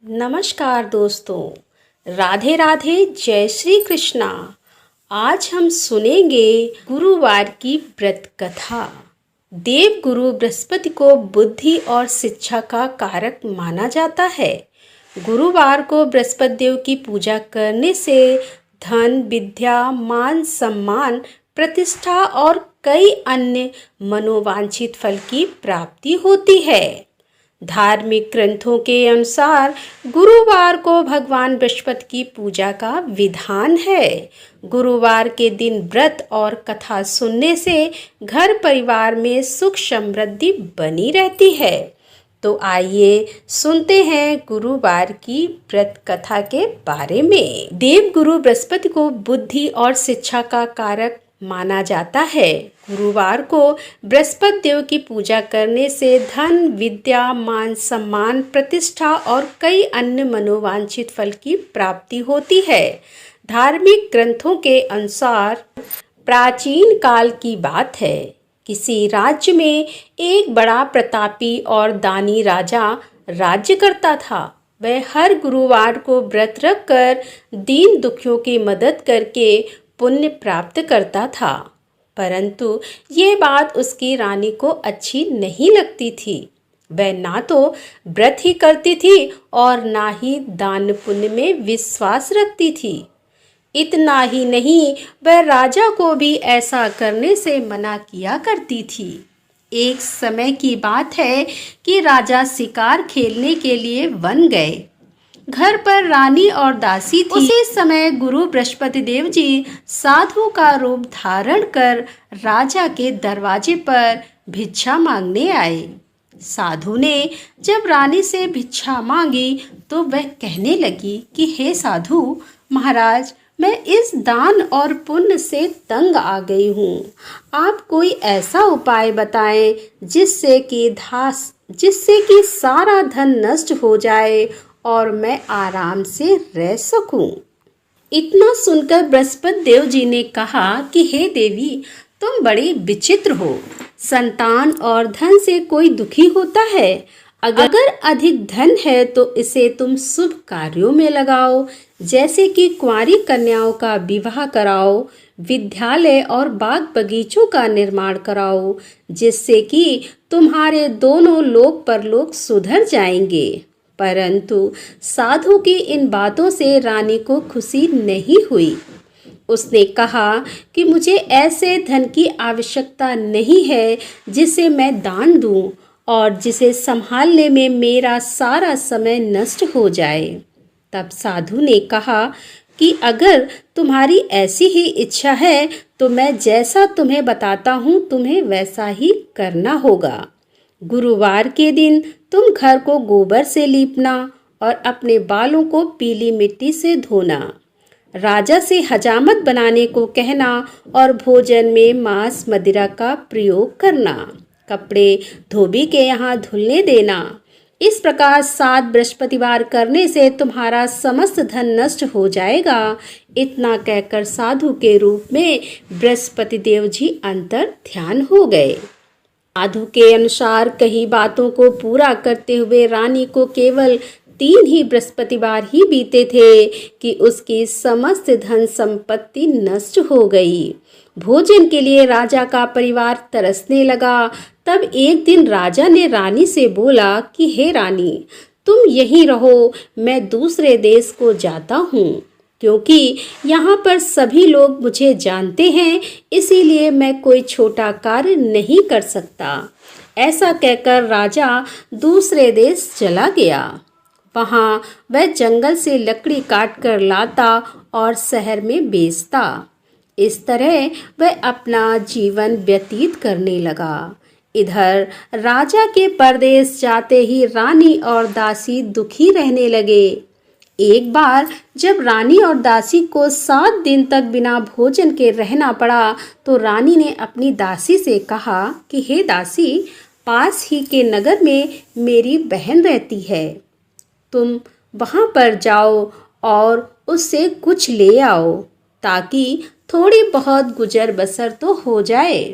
नमस्कार दोस्तों, राधे राधे, जय श्री कृष्णा। आज हम सुनेंगे गुरुवार की व्रत कथा। देव गुरु बृहस्पति को बुद्धि और शिक्षा का कारक माना जाता है। गुरुवार को बृहस्पति देव की पूजा करने से धन, विद्या, मान सम्मान, प्रतिष्ठा और कई अन्य मनोवांछित फल की प्राप्ति होती है। धार्मिक ग्रंथों के अनुसार गुरुवार को भगवान बृहस्पति की पूजा का विधान है। गुरुवार के दिन व्रत और कथा सुनने से घर परिवार में सुख समृद्धि बनी रहती है। तो आइए सुनते हैं गुरुवार की व्रत कथा के बारे में। देव गुरु बृहस्पति को बुद्धि और शिक्षा का कारक माना जाता है। गुरुवार को बृहस्पति देव की पूजा करने से धन, विद्या, मान सम्मान, प्रतिष्ठा और कई अन्य मनोवांछित फल की प्राप्ति होती है। धार्मिक ग्रंथों के अनुसार प्राचीन काल की बात है। किसी राज्य में एक बड़ा प्रतापी और दानी राजा राज्य करता था। वह हर गुरुवार को व्रत रखकर दीन दुखियों की मदद करके पुण्य प्राप्त करता था। परंतु ये बात उसकी रानी को अच्छी नहीं लगती थी। वह ना तो व्रत ही करती थी और ना ही दान पुण्य में विश्वास रखती थी। इतना ही नहीं, वह राजा को भी ऐसा करने से मना किया करती थी। एक समय की बात है कि राजा शिकार खेलने के लिए वन गए। घर पर रानी और दासी थी। उसी समय गुरु बृहस्पति देव जी साधु का रूप धारण कर राजा के दरवाजे पर भिक्षा मांगने आए। साधु ने जब रानी से भिक्षा मांगी तो वह कहने लगी कि हे साधु महाराज, मैं इस दान और पुण्य से तंग आ गई हूँ। आप कोई ऐसा उपाय बताएं जिससे कि सारा धन नष्ट हो जाए और मैं आराम से रह सकूं। इतना सुनकर बृहस्पति देव जी ने कहा कि हे देवी, तुम बड़ी विचित्र हो। संतान और धन से कोई दुखी होता है। अगर अधिक धन है तो इसे तुम शुभ कार्यों में लगाओ, जैसे कि कुंवारी कन्याओं का विवाह कराओ, विद्यालय और बाग बगीचों का निर्माण कराओ, जिससे कि तुम्हारे दोनों लोक परलोक सुधर जाएंगे। परंतु साधु की इन बातों से रानी को खुशी नहीं हुई। उसने कहा कि मुझे ऐसे धन की आवश्यकता नहीं है जिसे मैं दान दूं और जिसे संभालने में मेरा सारा समय नष्ट हो जाए। तब साधु ने कहा कि अगर तुम्हारी ऐसी ही इच्छा है तो मैं जैसा तुम्हें बताता हूँ तुम्हें वैसा ही करना होगा। गुरुवार के दिन तुम घर को गोबर से लीपना और अपने बालों को पीली मिट्टी से धोना। राजा से हजामत बनाने को कहना और भोजन में मांस मदिरा का प्रयोग करना। कपड़े धोबी के यहाँ धुलने देना। इस प्रकार 7 बृहस्पतिवार करने से तुम्हारा समस्त धन नष्ट हो जाएगा। इतना कहकर साधु के रूप में बृहस्पति देव जी अंतर ध्यान हो गए। साधु के अनुसार कई बातों को पूरा करते हुए रानी को केवल 3 ही बृहस्पतिवार ही बीते थे कि उसकी समस्त धन संपत्ति नष्ट हो गई। भोजन के लिए राजा का परिवार तरसने लगा। तब एक दिन राजा ने रानी से बोला कि हे रानी, तुम यहीं रहो, मैं दूसरे देश को जाता हूँ, क्योंकि यहाँ पर सभी लोग मुझे जानते हैं, इसीलिए मैं कोई छोटा कार्य नहीं कर सकता। ऐसा कहकर राजा दूसरे देश चला गया। वहाँ वह जंगल से लकड़ी काट कर लाता और शहर में बेचता। इस तरह वह अपना जीवन व्यतीत करने लगा। इधर राजा के परदेश जाते ही रानी और दासी दुखी रहने लगे। एक बार जब रानी और दासी को 7 दिन तक बिना भोजन के रहना पड़ा तो रानी ने अपनी दासी से कहा कि हे दासी, पास ही के नगर में मेरी बहन रहती है, तुम वहां पर जाओ और उससे कुछ ले आओ ताकि थोड़ी बहुत गुजर बसर तो हो जाए।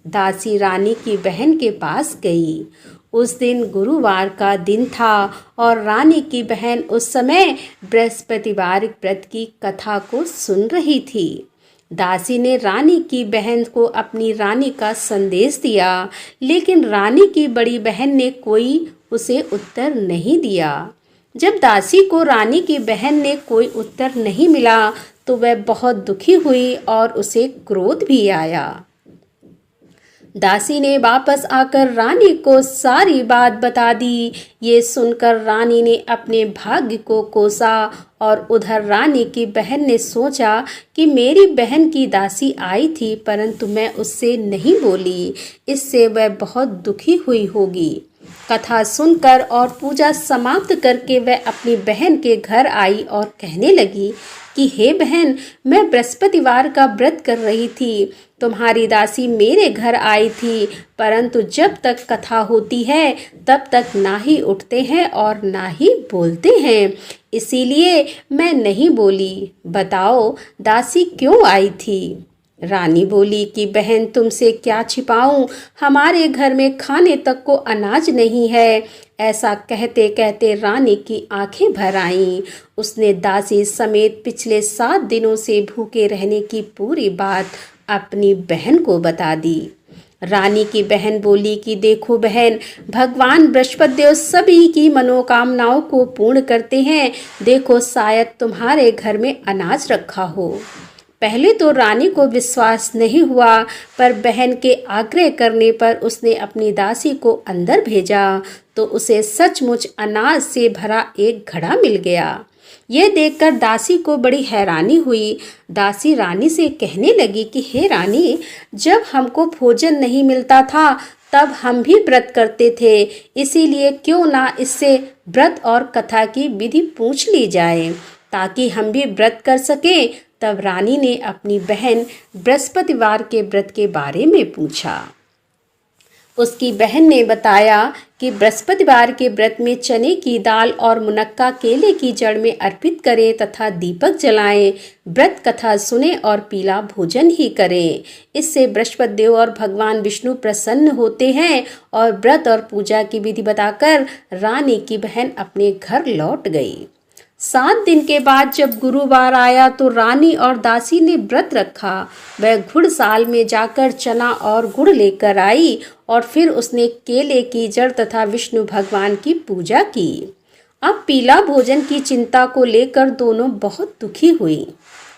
दासी रानी की बहन के पास गई। उस दिन गुरुवार का दिन था और रानी की बहन उस समय बृहस्पतिवार व्रत की कथा को सुन रही थी। दासी ने रानी की बहन को अपनी रानी का संदेश दिया, लेकिन रानी की बड़ी बहन ने कोई उसे उत्तर नहीं दिया। जब दासी को रानी की बहन ने कोई उत्तर नहीं मिला तो वह बहुत दुखी हुई और उसे क्रोध भी आया। दासी ने वापस आकर रानी को सारी बात बता दी। ये सुनकर रानी ने अपने भाग्य को कोसा और उधर रानी की बहन ने सोचा कि मेरी बहन की दासी आई थी परंतु मैं उससे नहीं बोली, इससे वह बहुत दुखी हुई होगी। कथा सुनकर और पूजा समाप्त करके वह अपनी बहन के घर आई और कहने लगी कि हे बहन, मैं बृहस्पतिवार का व्रत कर रही थी। तुम्हारी दासी मेरे घर आई थी परंतु जब तक कथा होती है तब तक ना ही उठते हैं और ना ही बोलते हैं, इसीलिए मैं नहीं बोली। बताओ दासी क्यों आई थी? रानी बोली कि बहन तुमसे क्या छिपाऊं, हमारे घर में खाने तक को अनाज नहीं है। ऐसा कहते कहते रानी की आंखें भर आईं। उसने दासी समेत पिछले 7 दिनों से भूखे रहने की पूरी बात अपनी बहन को बता दी। रानी की बहन बोली कि देखो बहन, भगवान बृहस्पति देव सभी की मनोकामनाओं को पूर्ण करते हैं। देखो शायद तुम्हारे घर में अनाज रखा हो। पहले तो रानी को विश्वास नहीं हुआ, पर बहन के आग्रह करने पर उसने अपनी दासी को अंदर भेजा तो उसे सचमुच अनाज से भरा एक घड़ा मिल गया। यह देखकर दासी को बड़ी हैरानी हुई। दासी रानी से कहने लगी कि हे रानी, जब हमको भोजन नहीं मिलता था तब हम भी व्रत करते थे, इसीलिए क्यों ना इससे व्रत और कथा की विधि पूछ ली जाए ताकि हम भी व्रत कर सकें। तब रानी ने अपनी बहन बृहस्पतिवार के व्रत के बारे में पूछा। उसकी बहन ने बताया कि बृहस्पतिवार के व्रत में चने की दाल और मुनक्का केले की जड़ में अर्पित करें तथा दीपक जलाएं, व्रत कथा सुने और पीला भोजन ही करें। इससे बृहस्पति देव और भगवान विष्णु प्रसन्न होते हैं। और व्रत और पूजा की विधि बताकर रानी की बहन अपने घर लौट गई। 7 दिन के बाद जब गुरुवार आया तो रानी और दासी ने व्रत रखा। वह घुड़साल में जाकर चना और गुड़ लेकर आई और फिर उसने केले की जड़ तथा विष्णु भगवान की पूजा की। अब पीला भोजन की चिंता को लेकर दोनों बहुत दुखी हुई।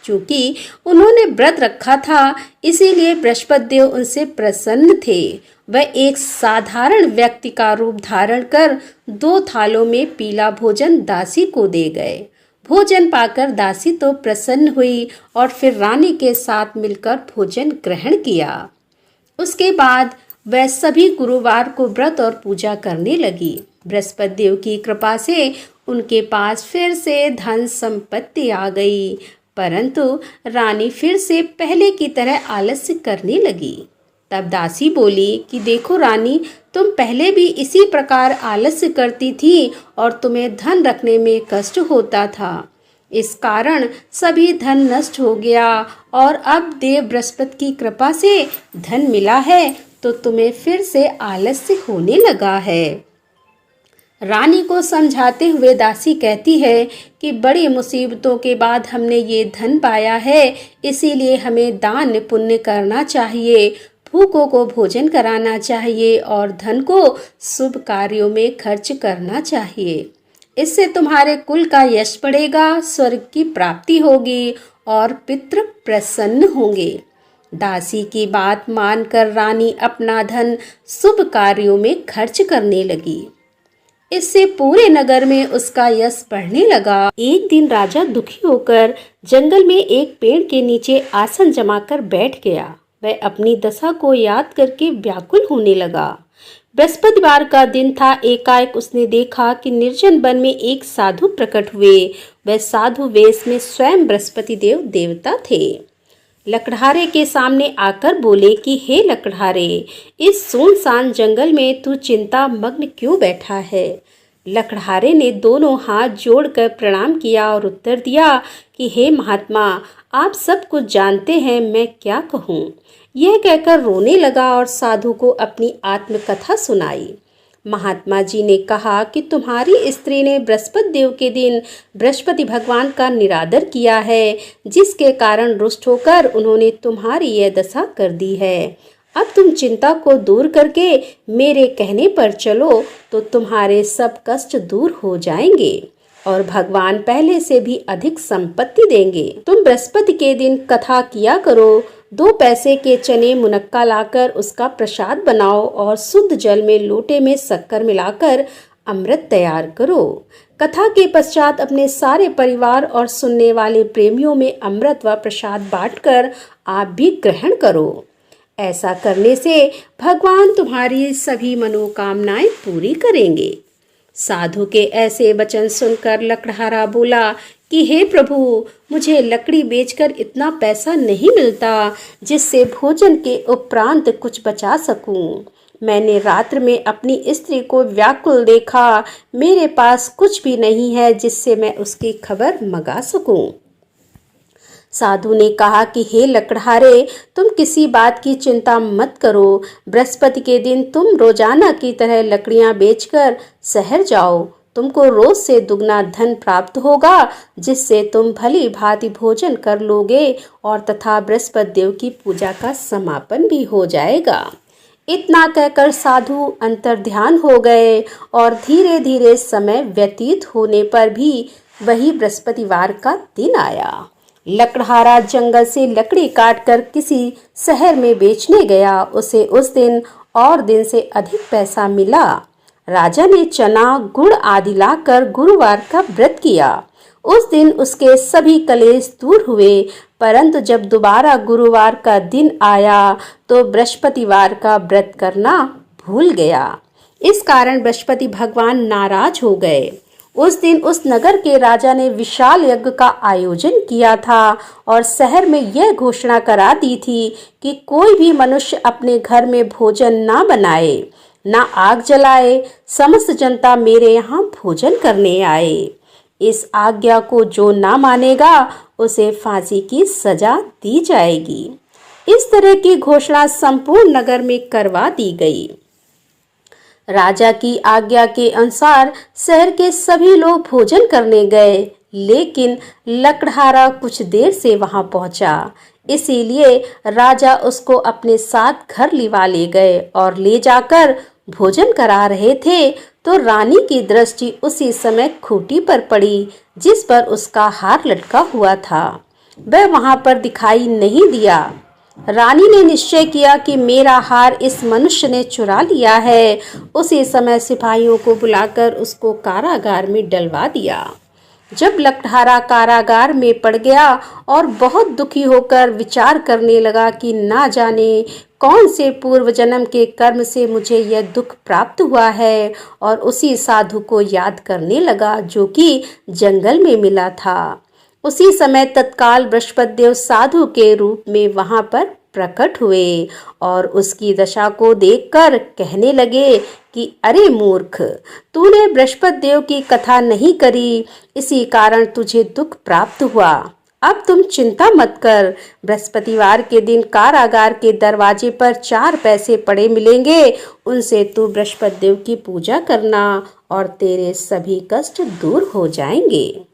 चूंकि उन्होंने व्रत रखा था इसीलिए बृहस्पति देव उनसे प्रसन्न थे। वह एक साधारण व्यक्ति का रूप धारण कर 2 थालों में पीला भोजन दासी को दे गए। भोजन पाकर दासी तो प्रसन्न हुई और फिर रानी के साथ मिलकर भोजन ग्रहण किया। उसके बाद वह सभी गुरुवार को व्रत और पूजा करने लगी। बृहस्पति देव की कृपा से उनके पास फिर से धन संपत्ति आ गई, परंतु रानी फिर से पहले की तरह आलस्य करने लगी। तब दासी बोली कि देखो रानी, तुम पहले भी इसी प्रकार आलस्य करती थी और तुम्हें धन रखने में कष्ट होता था। इस कारण सभी धन नष्ट हो गया और अब देव बृहस्पति की कृपा से धन मिला है तो तुम्हें फिर से आलस्य होने लगा है। रानी को समझाते हुए दासी कहती है कि बड़ी मुसीबतों के बाद हमने ये धन पाया है, इसीलिए हमें दान पुण्य करना चाहिए, भूखों को भोजन कराना चाहिए और धन को शुभ कार्यों में खर्च करना चाहिए। इससे तुम्हारे कुल का यश बढ़ेगा, स्वर्ग की प्राप्ति होगी और पितृ प्रसन्न होंगे। दासी की बात मानकर रानी अपना धन शुभ कार्यों में खर्च करने लगी। इससे पूरे नगर में उसका यश बढ़ने लगा। एक दिन राजा दुखी होकर जंगल में एक पेड़ के नीचे आसन जमाकर बैठ गया। वह अपनी दशा को याद करके व्याकुल होने लगा। बृहस्पतिवार का दिन था। एकाएक उसने देखा कि निर्जन वन में एक साधु प्रकट हुए। वह साधु वेश में स्वयं बृहस्पति देव देवता थे। लकड़हारे के सामने आकर बोले कि हे लकड़हारे, इस सुनसान जंगल में तू चिंता मग्न क्यों बैठा है? लकड़हारे ने दोनों हाथ जोड़कर प्रणाम किया और उत्तर दिया कि हे महात्मा, आप सब कुछ जानते हैं, मैं क्या कहूँ। यह कहकर रोने लगा और साधु को अपनी आत्मकथा सुनाई। महात्मा जी ने कहा कि तुम्हारी स्त्री ने बृहस्पति देव के दिन बृहस्पति भगवान का निरादर किया है, जिसके कारण रुष्ट होकर उन्होंने तुम्हारी यह दशा कर दी है। अब तुम चिंता को दूर करके मेरे कहने पर चलो तो तुम्हारे सब कष्ट दूर हो जाएंगे और भगवान पहले से भी अधिक संपत्ति देंगे। तुम बृहस्पति के दिन कथा किया करो। 2 पैसे के चने मुनक्का लाकर उसका प्रसाद बनाओ और शुद्ध जल में लोटे में शक्कर मिलाकर अमृत तैयार करो। कथा के पश्चात अपने सारे परिवार और सुनने वाले प्रेमियों में अमृत व प्रसाद बांटकर आप भी ग्रहण करो। ऐसा करने से भगवान तुम्हारी सभी मनोकामनाएं पूरी करेंगे। साधु के ऐसे वचन सुनकर लकड़हारा बोला कि हे प्रभु, मुझे लकड़ी बेचकर इतना पैसा नहीं मिलता जिससे भोजन के उपरांत कुछ बचा सकूं। मैंने रात्र में अपनी स्त्री को व्याकुल देखा। मेरे पास कुछ भी नहीं है जिससे मैं उसकी खबर मंगा सकूं। साधु ने कहा कि हे लकड़हारे, तुम किसी बात की चिंता मत करो। बृहस्पति के दिन तुम रोजाना की तरह लकड़ियां बेचकर शहर जाओ। तुमको रोज से दुगना धन प्राप्त होगा, जिससे तुम भली भांति भोजन कर लोगे और तथा बृहस्पति देव की पूजा का समापन भी हो जाएगा। इतना कहकर साधु अंतर्ध्यान हो गए और धीरे धीरे समय व्यतीत होने पर भी वही बृहस्पतिवार का दिन आया। लकड़हारा जंगल से लकड़ी काटकर किसी शहर में बेचने गया। उसे उस दिन और दिन से अधिक पैसा मिला। राजा ने चना, गुड़ आदि लाकर गुरुवार का व्रत किया। उस दिन उसके सभी कलेश दूर हुए, परंतु जब दोबारा गुरुवार का दिन आया तो बृहस्पतिवार का व्रत करना भूल गया। इस कारण बृहस्पति भगवान नाराज हो गए। उस दिन उस नगर के राजा ने विशाल यज्ञ का आयोजन किया था और शहर में यह घोषणा करा दी थी कि कोई भी मनुष्य अपने घर में भोजन ना बनाए, ना आग जलाए। समस्त जनता मेरे यहाँ भोजन करने आए। इस आज्ञा को जो ना मानेगा उसे फांसी की सजा दी जाएगी। इस तरह की घोषणा संपूर्ण नगर में करवा दी गई। राजा की आज्ञा के अनुसार शहर के सभी लोग भोजन करने गए, लेकिन लकड़हारा कुछ देर से वहां पहुंचा। इसीलिए राजा उसको अपने साथ घर लिवा ले गए और ले जाकर भोजन करा रहे थे तो रानी की दृष्टि उसी समय खूंटी पर पड़ी जिस पर उसका हार लटका हुआ था। वह वहां पर दिखाई नहीं दिया। रानी ने निश्चय किया कि मेरा हार इस मनुष्य ने चुरा लिया है। उसी समय सिपाहियों को बुलाकर उसको कारागार में डलवा दिया। जब लकड़हारा कारागार में पड़ गया और बहुत दुखी होकर विचार करने लगा कि ना जाने कौन से पूर्व जन्म के कर्म से मुझे यह दुख प्राप्त हुआ है, और उसी साधु को याद करने लगा जो कि जंगल में मिला था। उसी समय तत्काल बृहस्पति देव साधु के रूप में वहां पर प्रकट हुए और उसकी दशा को देखकर कहने लगे कि अरे मूर्ख, तूने बृहस्पति देव की कथा नहीं करी, इसी कारण तुझे दुख प्राप्त हुआ। अब तुम चिंता मत कर। बृहस्पतिवार के दिन कारागार के दरवाजे पर 4 पैसे पड़े मिलेंगे, उनसे तू बृहस्पति देव की पूजा करना और तेरे सभी कष्ट दूर हो जाएंगे।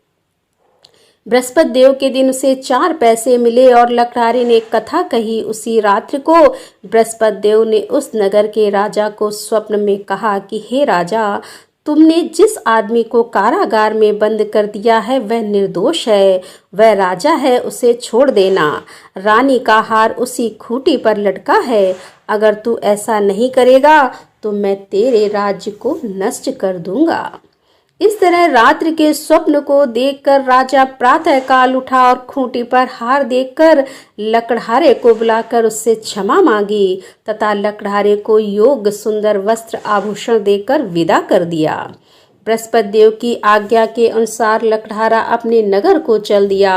बृहस्पति देव के दिन उसे 4 पैसे मिले और लकड़हारे ने कथा कही। उसी रात्रि को बृहस्पति देव ने उस नगर के राजा को स्वप्न में कहा कि हे राजा, तुमने जिस आदमी को कारागार में बंद कर दिया है वह निर्दोष है, वह राजा है, उसे छोड़ देना। रानी का हार उसी खूंटी पर लटका है। अगर तू ऐसा नहीं करेगा तो मैं तेरे राज्य को नष्ट कर दूंगा। इस तरह रात्रि के स्वप्न को देखकर राजा प्रातः काल उठा और खूंटी पर हार देखकर लकड़हारे को बुलाकर उससे क्षमा मांगी तथा लकड़हारे को योग्य सुंदर वस्त्र आभूषण देकर विदा कर दिया। बृहस्पति देव की आज्ञा के अनुसार लकड़हारा अपने नगर को चल दिया।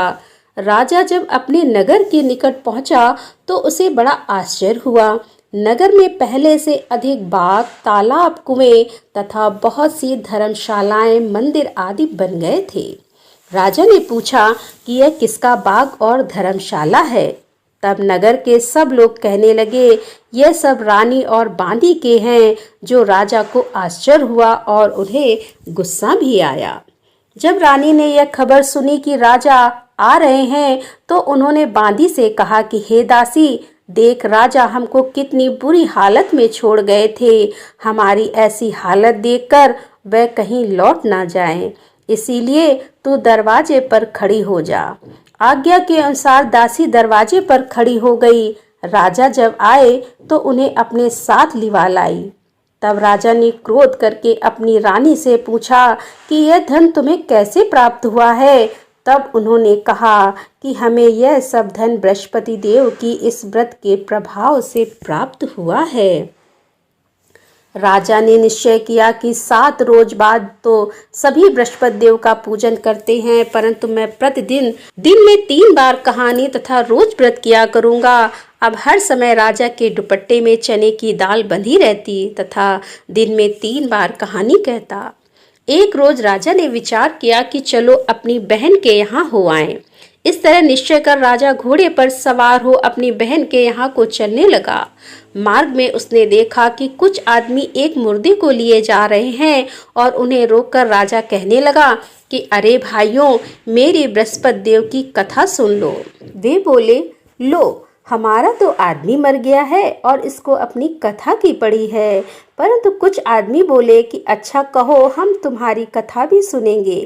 राजा जब अपने नगर के निकट पहुंचा तो उसे बड़ा आश्चर्य हुआ। नगर में पहले से अधिक बाग, तालाब, कुएं तथा बहुत सी धर्मशालाएं, मंदिर आदि बन गए थे। राजा ने पूछा कि यह किसका बाग और धर्मशाला है। तब नगर के सब लोग कहने लगे, यह सब रानी और बांदी के हैं। जो राजा को आश्चर्य हुआ और उन्हें गुस्सा भी आया। जब रानी ने यह खबर सुनी कि राजा आ रहे हैं, तो उन्होंने बांदी से कहा कि हे दासी, देख राजा हमको कितनी बुरी हालत में छोड़ गए थे। हमारी ऐसी हालत देखकर वह कहीं लौट ना जाएं। इसीलिए तू दरवाजे पर खड़ी हो जा। आज्ञा के अनुसार दासी दरवाजे पर खड़ी हो गई। राजा जब आए तो उन्हें अपने साथ लिवा लाई। तब राजा ने क्रोध करके अपनी रानी से पूछा कि यह धन तुम्हें कैसे प्राप्त हुआ है। तब उन्होंने कहा कि हमें यह सब धन बृहस्पति देव की इस व्रत के प्रभाव से प्राप्त हुआ है। राजा ने निश्चय किया कि 7 रोज बाद तो सभी बृहस्पति देव का पूजन करते हैं, परंतु मैं प्रतिदिन दिन में 3 बार कहानी तथा रोज व्रत किया करूंगा। अब हर समय राजा के दुपट्टे में चने की दाल बंधी रहती तथा दिन में 3 बार कहानी कहता। एक रोज राजा ने विचार किया कि चलो अपनी बहन के यहाँ हो आएं। इस तरह निश्चय कर राजा घोड़े पर सवार हो अपनी बहन के यहाँ को चलने लगा। मार्ग में उसने देखा कि कुछ आदमी एक मुर्दे को लिए जा रहे हैं और उन्हें रोककर राजा कहने लगा कि अरे भाइयों, मेरी बृहस्पति देव की कथा सुन लो। वे बोले, लो हमारा तो आदमी मर गया है और इसको अपनी कथा की पड़ी है। परंतु कुछ आदमी बोले कि अच्छा कहो, हम तुम्हारी कथा भी सुनेंगे।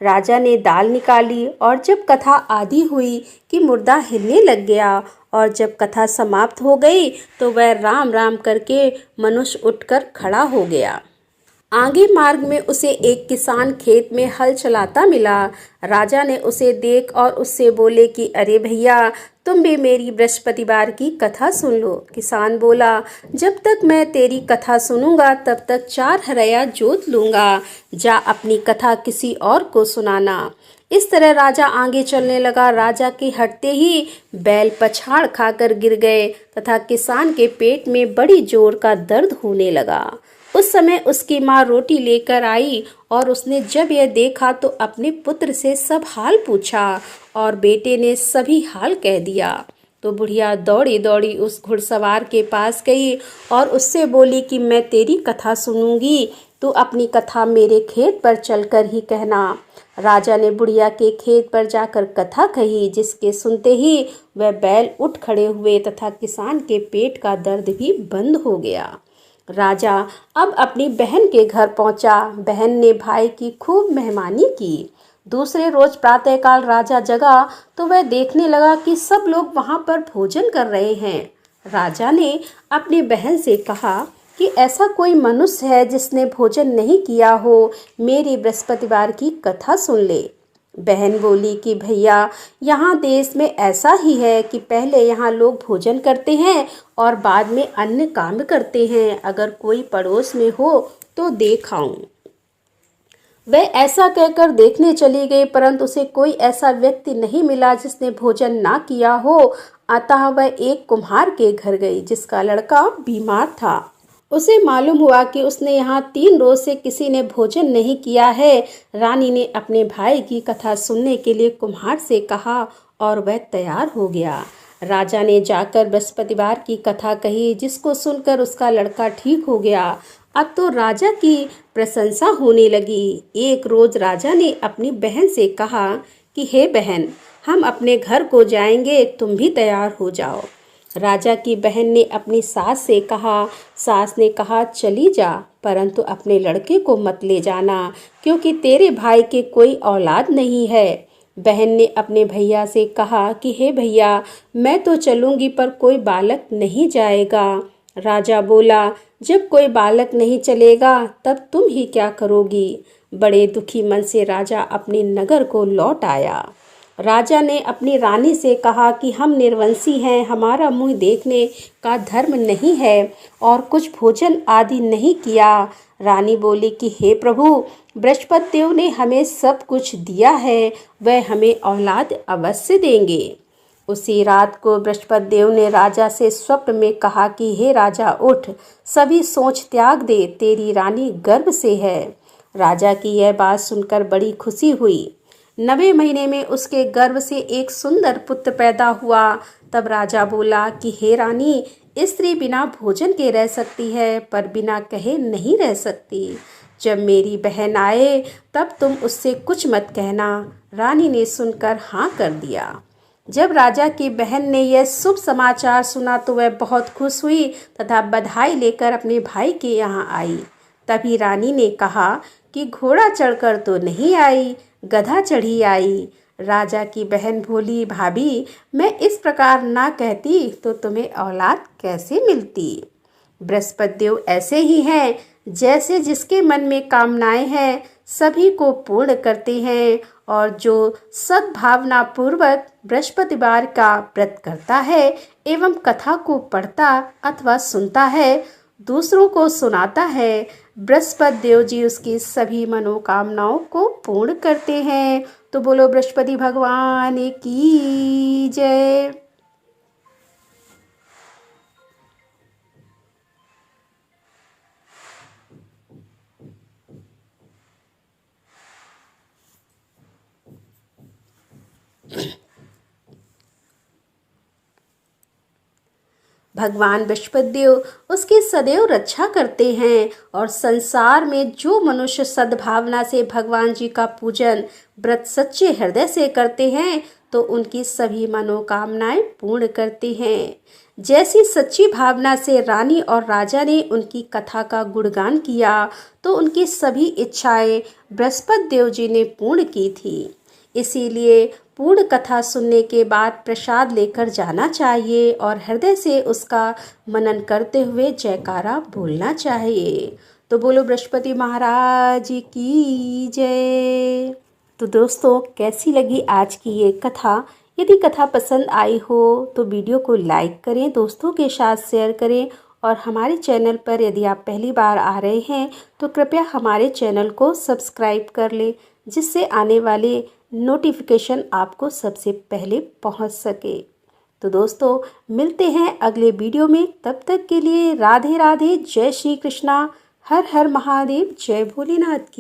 राजा ने दाल निकाली और जब कथा आधी हुई कि मुर्दा हिलने लग गया और जब कथा समाप्त हो गई तो वह राम राम करके मनुष्य उठकर खड़ा हो गया। आगे मार्ग में उसे एक किसान खेत में हल चलाता मिला। राजा ने उसे देख और उससे बोले कि अरे भैया, तुम भी मेरी बृहस्पतिवार की कथा सुन लो। किसान बोला, जब तक मैं तेरी कथा सुनूंगा तब तक 4 हरया जोत लूंगा। जा अपनी कथा किसी और को सुनाना। इस तरह राजा आगे चलने लगा। राजा के हटते ही बैल पछाड़ खाकर गिर गए तथा किसान के पेट में बड़ी जोर का दर्द होने लगा। उस समय उसकी माँ रोटी लेकर आई और उसने जब यह देखा तो अपने पुत्र से सब हाल पूछा और बेटे ने सभी हाल कह दिया। तो बुढ़िया दौड़ी दौड़ी उस घुड़सवार के पास गई और उससे बोली कि मैं तेरी कथा सुनूंगी, तू अपनी कथा मेरे खेत पर चलकर ही कहना। राजा ने बुढ़िया के खेत पर जाकर कथा कही, जिसके सुनते ही वह बैल उठ खड़े हुए तथा किसान के पेट का दर्द भी बंद हो गया। राजा अब अपनी बहन के घर पहुंचा। बहन ने भाई की खूब मेहमानी की। दूसरे रोज प्रातःकाल राजा जगा तो वह देखने लगा कि सब लोग वहां पर भोजन कर रहे हैं। राजा ने अपनी बहन से कहा कि ऐसा कोई मनुष्य है जिसने भोजन नहीं किया हो, मेरी बृहस्पतिवार की कथा सुन ले। बहन बोली कि भैया, यहाँ देश में ऐसा ही है कि पहले यहाँ लोग भोजन करते हैं और बाद में अन्य काम करते हैं। अगर कोई पड़ोस में हो तो देख आऊं। वह ऐसा कहकर देखने चली गई, परंतु उसे कोई ऐसा व्यक्ति नहीं मिला जिसने भोजन ना किया हो। अतः वह एक कुम्हार के घर गई जिसका लड़का बीमार था। उसे मालूम हुआ कि उसने यहाँ 3 रोज से किसी ने भोजन नहीं किया है। रानी ने अपने भाई की कथा सुनने के लिए कुम्हार से कहा और वह तैयार हो गया। राजा ने जाकर बृहस्पतिवार की कथा कही, जिसको सुनकर उसका लड़का ठीक हो गया। अब तो राजा की प्रशंसा होने लगी। एक रोज राजा ने अपनी बहन से कहा कि हे बहन, हम अपने घर को जाएंगे, तुम भी तैयार हो जाओ। राजा की बहन ने अपनी सास से कहा। सास ने कहा, चली जा, परंतु अपने लड़के को मत ले जाना, क्योंकि तेरे भाई के कोई औलाद नहीं है। बहन ने अपने भैया से कहा कि हे भैया, मैं तो चलूंगी पर कोई बालक नहीं जाएगा। राजा बोला, जब कोई बालक नहीं चलेगा तब तुम ही क्या करोगी। बड़े दुखी मन से राजा अपने नगर को लौट आया। राजा ने अपनी रानी से कहा कि हम निर्वंशी हैं, हमारा मुंह देखने का धर्म नहीं है और कुछ भोजन आदि नहीं किया। रानी बोली कि हे प्रभु, बृहस्पति देव ने हमें सब कुछ दिया है, वह हमें औलाद अवश्य देंगे। उसी रात को बृहस्पति देव ने राजा से स्वप्न में कहा कि हे राजा, उठ, सभी सोच त्याग दे, तेरी रानी गर्भ से है। राजा की यह बात सुनकर बड़ी खुशी हुई। 9वें महीने में उसके गर्भ से एक सुंदर पुत्र पैदा हुआ। तब राजा बोला कि हे रानी, स्त्री बिना भोजन के रह सकती है पर बिना कहे नहीं रह सकती। जब मेरी बहन आए तब तुम उससे कुछ मत कहना। रानी ने सुनकर हाँ कर दिया। जब राजा की बहन ने यह शुभ समाचार सुना तो वह बहुत खुश हुई तथा बधाई लेकर अपने भाई के यहाँ आई। तभी रानी ने कहा कि घोड़ा चढ़कर तो नहीं आई, गधा चढ़ी आई। राजा की बहन बोली, भाभी, मैं इस प्रकार ना कहती तो तुम्हें औलाद कैसे मिलती। बृहस्पति देव ऐसे ही हैं, जैसे जिसके मन में कामनाएं हैं सभी को पूर्ण करते हैं, और जो सद्भावना पूर्वक बृहस्पतिवार का व्रत करता है एवं कथा को पढ़ता अथवा सुनता है, दूसरों को सुनाता है, बृहस्पति देव जी उसकी सभी मनोकामनाओं को पूर्ण करते हैं। तो बोलो बृहस्पति भगवान की जय। भगवान बृहस्पति देव उसकी सदैव रक्षा करते हैं, और संसार में जो मनुष्य सद्भावना से भगवान जी का पूजन व्रत सच्चे हृदय से करते हैं तो उनकी सभी मनोकामनाएं पूर्ण करते हैं। जैसी सच्ची भावना से रानी और राजा ने उनकी कथा का गुणगान किया तो उनकी सभी इच्छाएं बृहस्पति देव जी ने पूर्ण की थी। इसीलिए पूर्ण कथा सुनने के बाद प्रसाद लेकर जाना चाहिए और हृदय से उसका मनन करते हुए जयकारा बोलना चाहिए। तो बोलो बृहस्पति महाराज की जय। तो दोस्तों, कैसी लगी आज की ये कथा? यदि कथा पसंद आई हो तो वीडियो को लाइक करें, दोस्तों के साथ शेयर करें, और हमारे चैनल पर यदि आप पहली बार आ रहे हैं तो कृपया हमारे चैनल को सब्सक्राइब कर लें, जिससे आने वाले नोटिफिकेशन आपको सबसे पहले पहुंच सके। तो दोस्तों, मिलते हैं अगले वीडियो में। तब तक के लिए राधे राधे, जय श्री कृष्णा, हर हर महादेव, जय भोलेनाथ की।